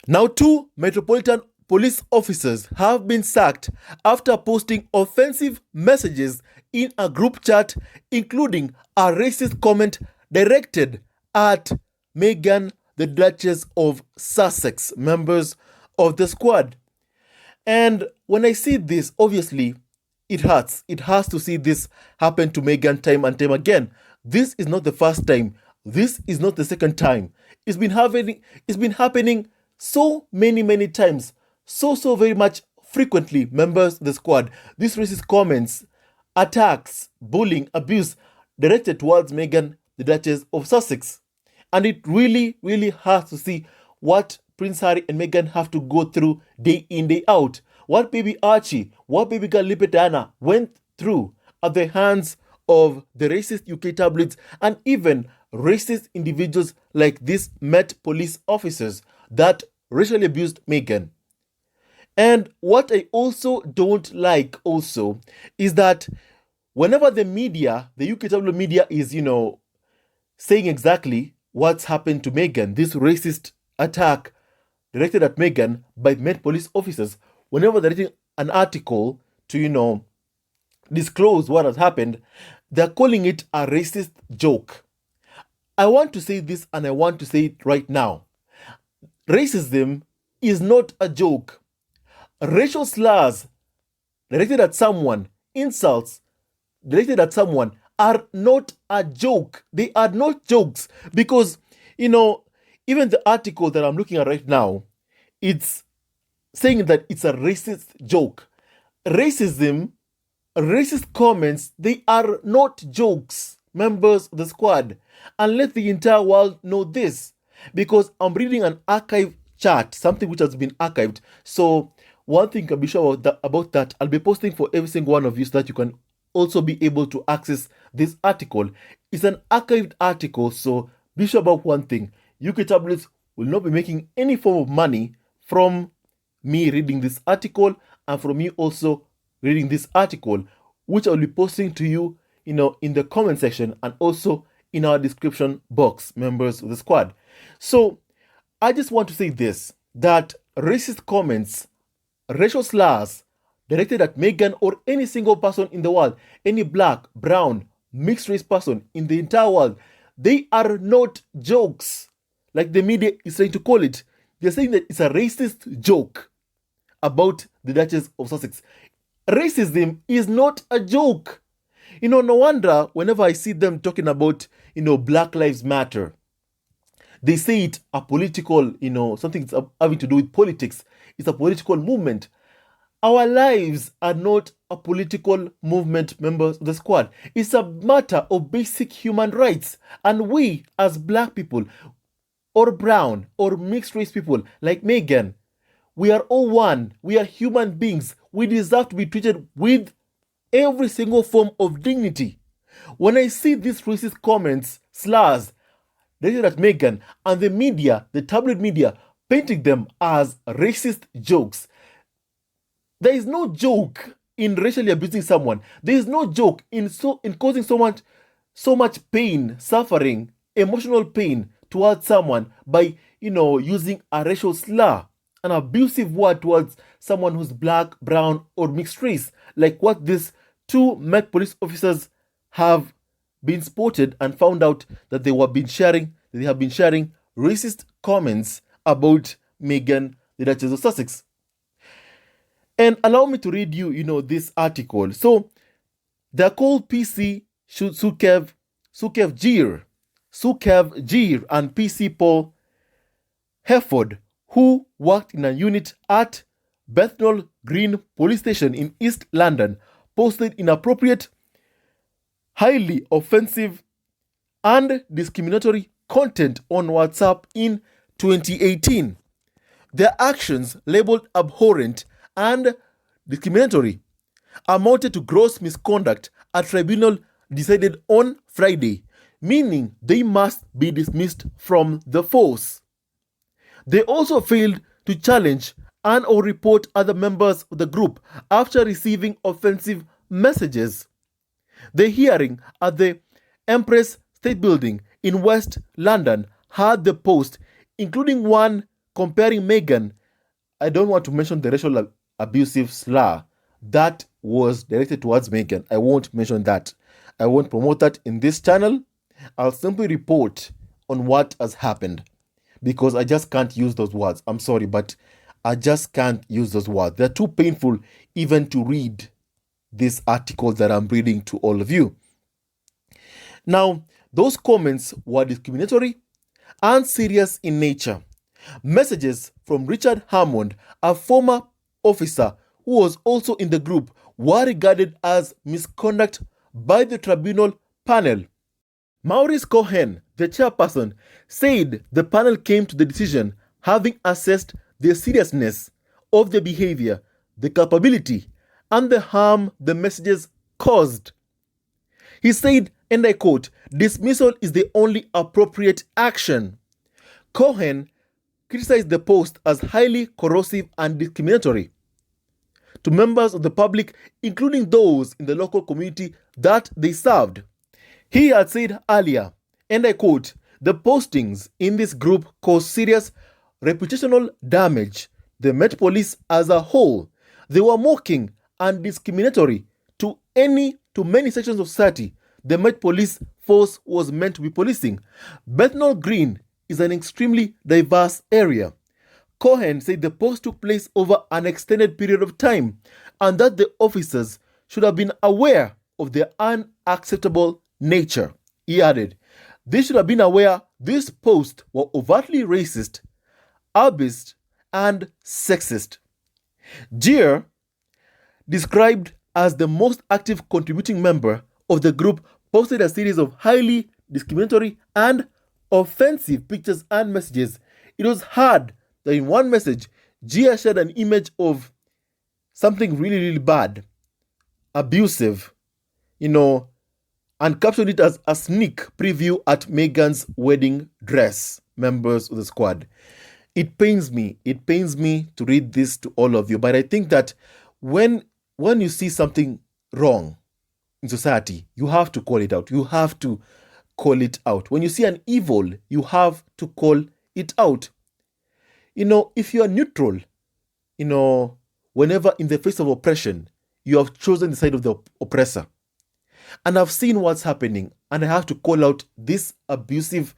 Now, two Metropolitan Police officers have been sacked after posting offensive messages in a group chat, including a racist comment directed at Meghan, the Duchess of Sussex, members of the squad. And when I see this, obviously, it hurts. It has to see this happen to Meghan time and time again. This is not the first time. This is not the second time. It's been happening so many times. So very much frequently, members of the squad. These racist comments, attacks, bullying, abuse directed towards Meghan, the Duchess of Sussex. And it really has to see what Prince Harry and Meghan have to go through day in, day out. What baby Archie, what baby girl Lippe Diana went through at the hands of the racist UK tabloids and even racist individuals like these Met police officers that racially abused Meghan. And what I also don't like also is that whenever the media, the UK tabloid media is, saying exactly what's happened to Meghan, this racist attack directed at Meghan by Met police officers, whenever they're writing an article to, disclose what has happened, they're calling it a racist joke. I want to say this and I want to say it right now. Racism is not a joke. Racial slurs directed at someone, insults directed at someone are not a joke. They are not jokes because, even the article that I'm looking at right now, it's saying that it's a racist joke. Racism, racist comments, they are not jokes, members of the squad. And let the entire world know this because I'm reading an archive chat, something which has been archived. So one thing can be sure about that, I'll be posting for every single one of you so that you can also be able to access this article. It's an archived article, so be sure about one thing. UK tabloids will not be making any form of money from me reading this article and from me also reading this article, which I'll be posting to you, in the comment section and also in our description box, members of the squad. So I just want to say this, that racist comments, racial slurs directed at Meghan or any single person in the world, any black, brown, mixed race person in the entire world, they are not jokes like the media is trying to call it. They're saying that it's a racist joke about the Duchess of Sussex. Racism is not a joke. No wonder whenever I see them talking about, Black Lives Matter, they say it a political, something that's having to do with politics. It's a political movement. Our lives are not a political movement, members of the squad. It's a matter of basic human rights. And we, as black people, or brown, or mixed race people like Meghan, we are all one. We are human beings. We deserve to be treated with every single form of dignity. When I see these racist comments, slurs, directed at Meghan, and the media, the tabloid media, painting them as racist jokes, there is no joke in racially abusing someone. There is no joke in causing so much pain, suffering, emotional pain towards someone by, using a racial slur, an abusive word towards someone who's black, brown, or mixed race, like what these two Met police officers have been spotted and found out that they have been sharing racist comments about Meghan, the Duchess of Sussex. And allow me to read you, this article. So they're called PC Sukev Jeer and PC Paul Hefford, who worked in a unit at Bethnal Green Police Station in East London, posted inappropriate, highly offensive, and discriminatory content on WhatsApp in 2018. Their actions, labeled abhorrent and discriminatory, amounted to gross misconduct. A tribunal decided on Friday, meaning they must be dismissed from the force. They also failed to challenge and or report other members of the group after receiving offensive messages. The hearing at the Empress State Building in West London had the post, including one comparing Meghan. I don't want to mention the racial abusive slur that was directed towards Meghan. I won't mention that. I won't promote that in this channel. I'll simply report on what has happened because I just can't use those words. I'm sorry, but I just can't use those words. They're too painful even to read this article that I'm reading to all of you. Now, those comments were discriminatory and serious in nature. Messages from Richard Hammond, a former officer who was also in the group, were regarded as misconduct by the tribunal panel. Maurice Cohen, the chairperson, said the panel came to the decision having assessed the seriousness of the behavior, the culpability, and the harm the messages caused. He said, and I quote, "Dismissal is the only appropriate action." Cohen criticized the post as highly corrosive and discriminatory to members of the public, including those in the local community that they served. He had said earlier, and I quote, "The postings in this group caused serious reputational damage. The Met Police as a whole. They were mocking and discriminatory to many sections of society the Met Police force was meant to be policing. Bethnal Green is an extremely diverse area." Cohen said the post took place over an extended period of time and that the officers should have been aware of their unacceptable nature. He added, "They should have been aware these posts were overtly racist, ableist, and sexist." Jeer, described as the most active contributing member of the group, posted a series of highly discriminatory and offensive pictures and messages. It was hard that in one message, Jeer shared an image of something really, really bad, abusive, and captioned it as a sneak preview at Meghan's wedding dress, members of the squad. It pains me to read this to all of you, but I think that when you see something wrong in society, you have to call it out. You have to call it out. When you see an evil, you have to call it out. If you are neutral, whenever in the face of oppression, you have chosen the side of the oppressor. And I've seen what's happening, and I have to call out these abusive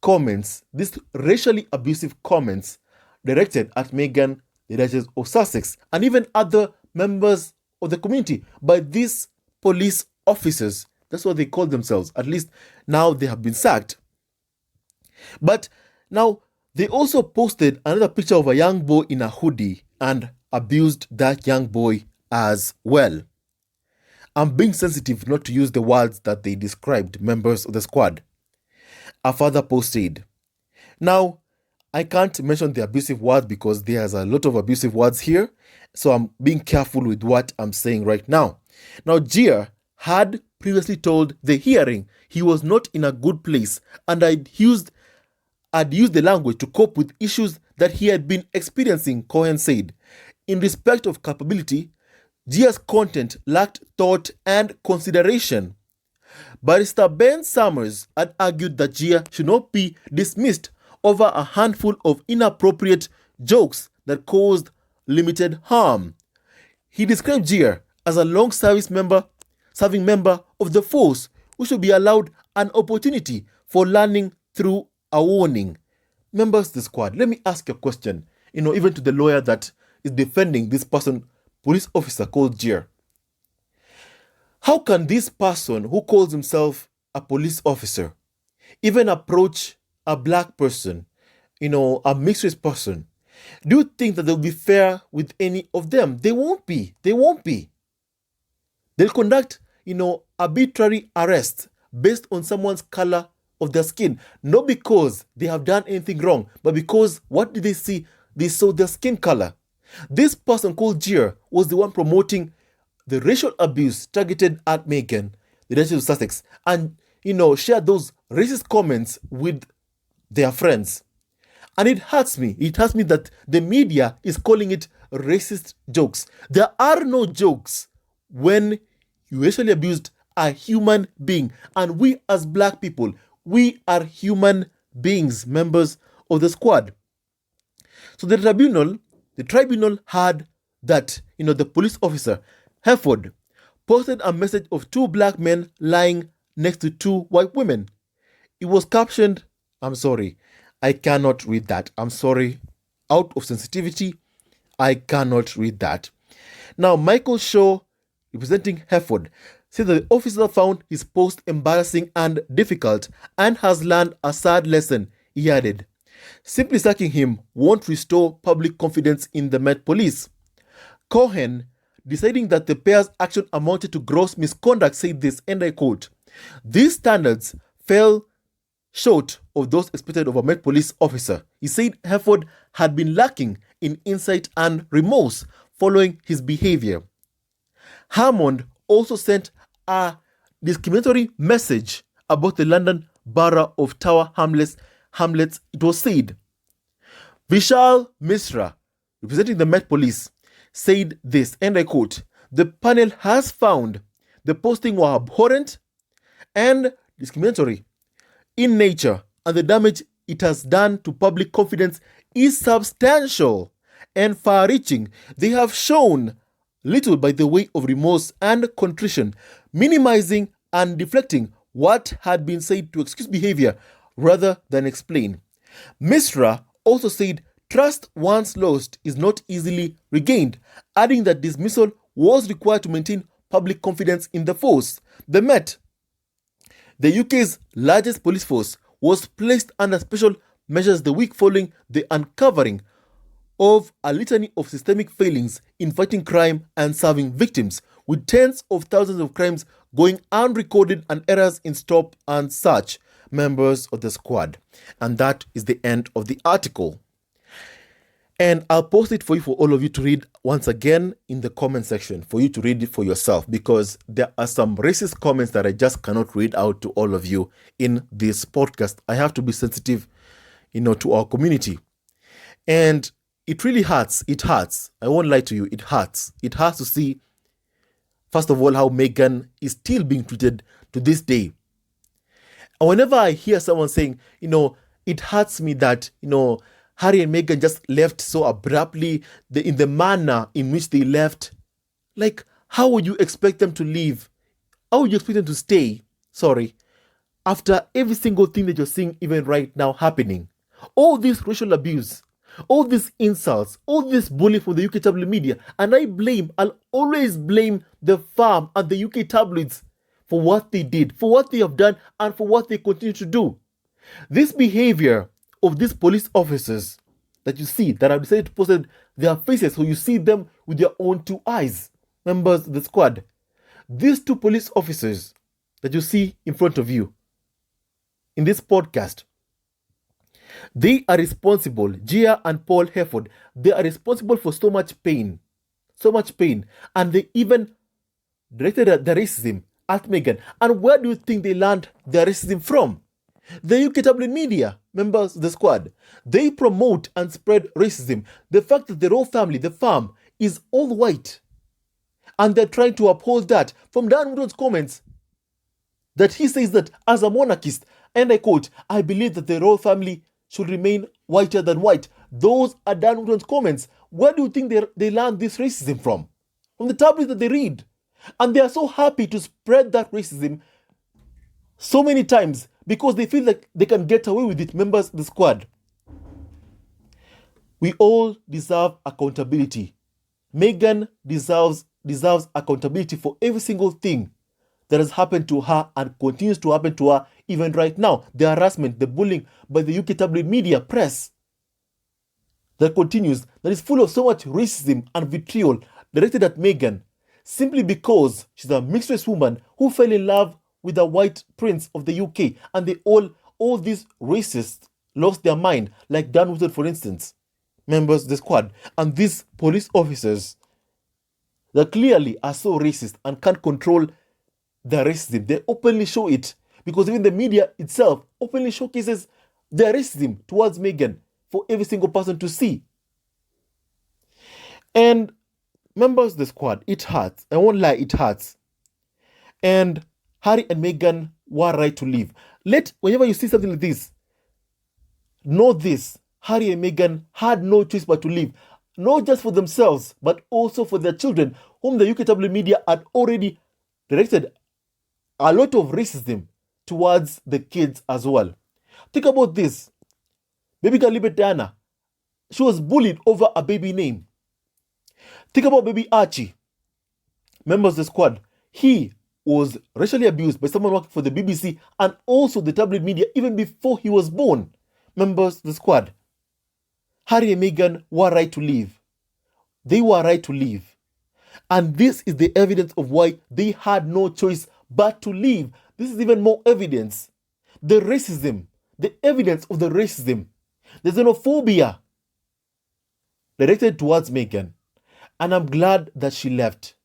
comments, these racially abusive comments directed at Meghan, the Duchess of Sussex, and even other members of the community by these police officers. That's what they call themselves. At least now they have been sacked. But now they also posted another picture of a young boy in a hoodie and abused that young boy as well. I'm being sensitive not to use the words that they described members of the squad. A further post said, now, I can't mention the abusive words because there's a lot of abusive words here, so I'm being careful with what I'm saying right now. Now, Jeer had previously told the hearing he was not in a good place, and I'd used the language to cope with issues that he had been experiencing, Cohen said. In respect of culpability, Jeer's content lacked thought and consideration. Barrister Ben Summers had argued that Jeer should not be dismissed over a handful of inappropriate jokes that caused limited harm. He described Jeer as a long-serving member of the force who should be allowed an opportunity for learning through a warning. Members of the squad, let me ask a question, even to the lawyer that is defending this person, police officer called Jeer. How can this person who calls himself a police officer even approach a black person, a mixed race person? Do you think that they'll be fair with any of them? They won't be. They'll conduct, arbitrary arrest based on someone's color of their skin. Not because they have done anything wrong, but because what did they see? They saw their skin color. This person called Jeer was the one promoting the racial abuse targeted at Meghan, the Duchess of Sussex, and, shared those racist comments with their friends. And it hurts me. It hurts me that the media is calling it racist jokes. There are no jokes when you racially abused a human being. And we as black people, we are human beings, members of the squad. So the tribunal had that, the police officer, Hereford, posted a message of two black men lying next to two white women. It was captioned, I'm sorry, I cannot read that. I'm sorry. Out of sensitivity, I cannot read that. Now, Michael Shaw, representing Hereford, said that the officer found his post embarrassing and difficult and has learned a sad lesson. He added, simply sacking him won't restore public confidence in the Met Police. Cohen, deciding that the pair's action amounted to gross misconduct, said this, and I quote, these standards fell short of those expected of a Met Police officer. He said Hereford had been lacking in insight and remorse following his behavior. Hammond also sent a discriminatory message about the London Borough of Tower Hamlets. It was said, Vishal Misra, representing the Met Police, said this, and I quote, the panel has found the posting were abhorrent and discriminatory in nature, and the damage it has done to public confidence is substantial and far-reaching. They have shown little by the way of remorse and contrition, minimizing and deflecting what had been said to excuse behavior rather than explain. Misra also said trust once lost is not easily regained, adding that dismissal was required to maintain public confidence in the force. The Met, the UK's largest police force, was placed under special measures the week following the uncovering of a litany of systemic failings in fighting crime and serving victims, with tens of thousands of crimes going unrecorded and errors in stop and search. Members of the squad. And that is the end of the article. And I'll post it for you, for all of you to read once again in the comment section, for you to read it for yourself, because there are some racist comments that I just cannot read out to all of you in this podcast. I have to be sensitive, to our community. And it really hurts. It hurts. I won't lie to you. It hurts. It hurts to see, first of all, how Meghan is still being treated to this day. And whenever I hear someone saying, it hurts me that, Harry and Meghan just left so abruptly, in the manner in which they left. Like, how would you expect them to leave? How would you expect them to stay? After every single thing that you're seeing even right now happening. All this racial abuse, all these insults, all this bullying from the UK tabloid media. And I'll always blame the farm and the UK tabloids for what they did, for what they have done, and for what they continue to do. This behavior of these police officers that you see, that have decided to post their faces so you see them with your own two eyes, members of the squad. These two police officers that you see in front of you in this podcast, they are responsible, Jeer&Paul Hereford, they are responsible for so much pain, and they even directed the racism at Meghan. And where do you think they learned their racism from? The UK tabloid media, members of the squad. They promote and spread racism. The fact that the royal family, the farm, is all white. And they're trying to uphold that. From Dan Woodward's comments, that he says that as a monarchist, and I quote, I believe that the royal family should remain whiter than white. Those are Dan Woodward's comments. Where do you think they learned this racism from? From the tabloids that they read. And they are so happy to spread that racism so many times because they feel like they can get away with it, members of the squad. We all deserve accountability. Meghan deserves accountability for every single thing that has happened to her and continues to happen to her even right now. The harassment, the bullying by the UK tabloid media press that continues, that is full of so much racism and vitriol directed at Meghan, simply because she's a mixed race woman who fell in love with a white prince of the UK, and they all these racists lost their mind, like Dan Woodward, for instance, members of the squad, and these police officers that clearly are so racist and can't control their racism. They openly show it, because even the media itself openly showcases their racism towards Meghan for every single person to see. And members of the squad, it hurts. I won't lie, it hurts. And Harry and Meghan were right to leave. Whenever you see something like this, know this. Harry and Meghan had no choice but to leave, not just for themselves, but also for their children, whom the UK tabloid media had already directed a lot of racism towards the kids as well. Think about this. Baby girl Diana, she was bullied over a baby name. Think about baby Archie, members of the squad. He was racially abused by someone working for the BBC and also the tabloid media even before he was born. Members of the squad. Harry and Meghan were right to leave. They were right to leave. And this is the evidence of why they had no choice but to leave. This is even more evidence. The racism, the evidence of the racism, the xenophobia directed towards Meghan. And I'm glad that she left.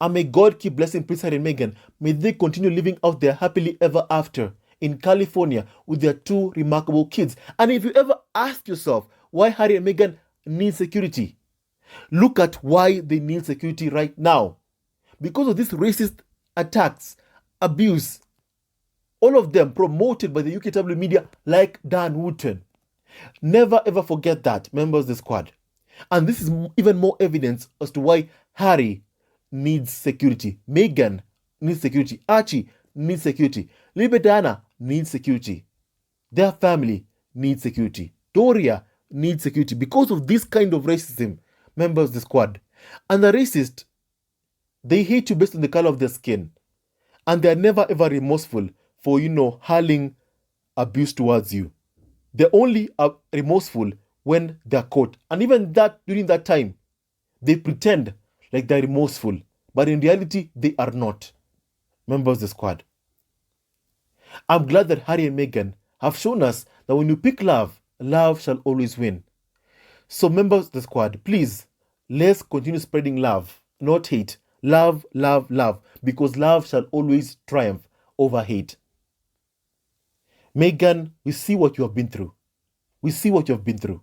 And may God keep blessing Prince Harry and Meghan. May they continue living out their happily ever after in California with their two remarkable kids. And if you ever ask yourself why Harry and Meghan need security, look at why they need security right now. Because of these racist attacks, abuse, all of them promoted by the UK tabloid media like Dan Wootton. Never ever forget that, members of the squad. And this is even more evidence as to why Harry needs security. Meghan needs security. Archie needs security. Lily Diana needs security. Their family needs security. Doria needs security because of this kind of racism, members of the squad. And the racist, they hate you based on the color of their skin. And they are never ever remorseful for, hurling abuse towards you. They're only remorseful when they're caught. And even that, during that time, they pretend like they're remorseful. But in reality, they are not. Members of the squad. I'm glad that Harry and Meghan have shown us that when you pick love, love shall always win. So members of the squad, please, let's continue spreading love, not hate. Love, love, love. Because love shall always triumph over hate. Meghan, we see what you have been through. We see what you have been through.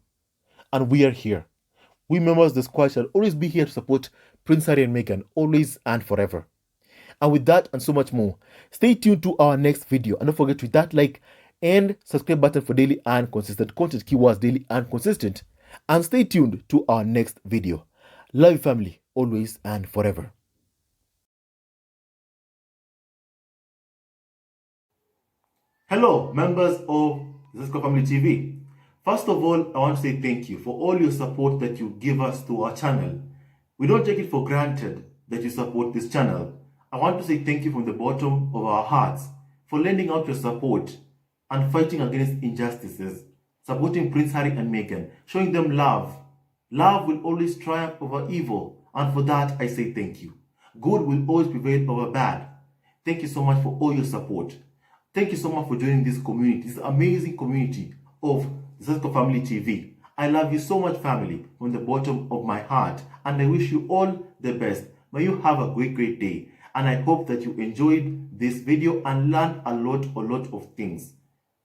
And we are here. We members of the squad shall always be here to support Prince Harry and Meghan, always and forever. And with that and so much more, stay tuned to our next video. And don't forget to hit that like and subscribe button for daily and consistent content, keywords daily and consistent. And stay tuned to our next video. Love you, family, always and forever. Hello, members of Zesco Family TV. First of all, I want to say thank you for all your support that you give us to our channel. We don't take it for granted that you support this channel. I want to say thank you from the bottom of our hearts for lending out your support and fighting against injustices, supporting Prince Harry and Meghan, showing them love. Love will always triumph over evil, and for that I say thank you. Good will always prevail over bad. Thank you so much for all your support. Thank you so much for joining this community, this amazing community of Zesco Family TV. I love you so much, family, from the bottom of my heart, and I wish you all the best. May you have a great day, and I hope that you enjoyed this video and learned a lot of things.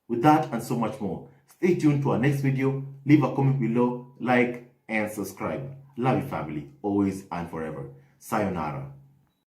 With that and so much more, stay tuned to our next video. Leave a comment below, like and subscribe. Love you, family, always and forever. Sayonara.